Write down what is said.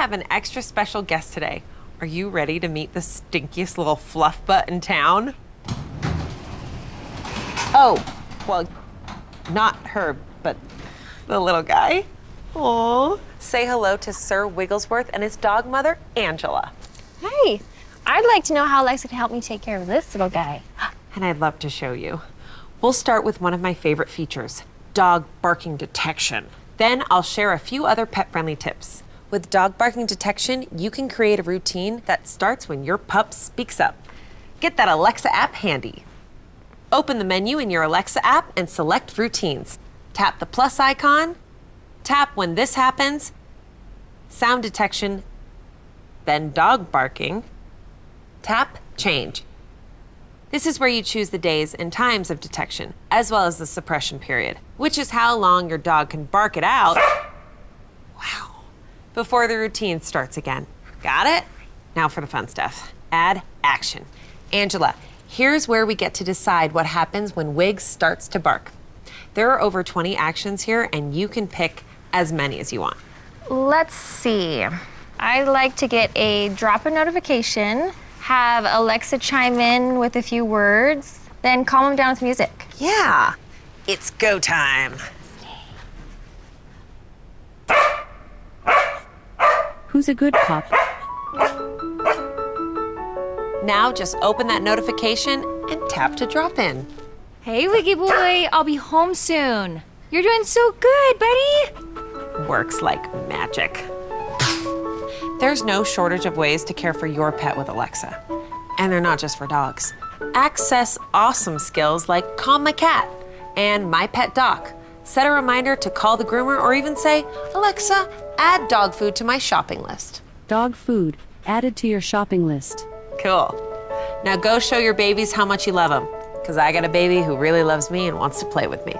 have an extra special guest today. Are you ready to meet the stinkiest little fluff butt in town? Oh, well, not her, but the little guy. Aw. Say hello to Sir Wigglesworth and his dog mother, Angela. Hey, I'd like to know how Alexa can help me take care of this little guy. And I'd love to show you. We'll start with one of my favorite features, dog barking detection. Then I'll share a few other pet-friendly tips. With dog barking detection, you can create a routine that starts when your pup speaks up. Get that Alexa app handy. Open the menu in your Alexa app and select routines. Tap the plus icon, tap when this happens, sound detection, then dog barking, tap change. This is where you choose the days and times of detection, as well as the suppression period, which is how long your dog can bark it out, wow, before the routine starts again. Got it? Now for the fun stuff. Add action. Angela, here's where we get to decide what happens when Wiggs starts to bark. There are over 20 actions here, and you can pick as many as you want. Let's see. I'd like to get a drop-in notification, have Alexa chime in with a few words, then calm him down with music. Yeah, it's go time. Who's a good pup? Now just open that notification and tap to drop in. Hey, Wiggy boy, I'll be home soon. You're doing so good, buddy. Works like magic. There's no shortage of ways to care for your pet with Alexa. And they're not just for dogs. Access awesome skills like Calm My Cat and My Pet Doc. Set a reminder to call the groomer or even say, Alexa, add dog food to my shopping list. Dog food added to your shopping list. Cool. Now go show your babies how much you love them, because I got a baby who really loves me and wants to play with me.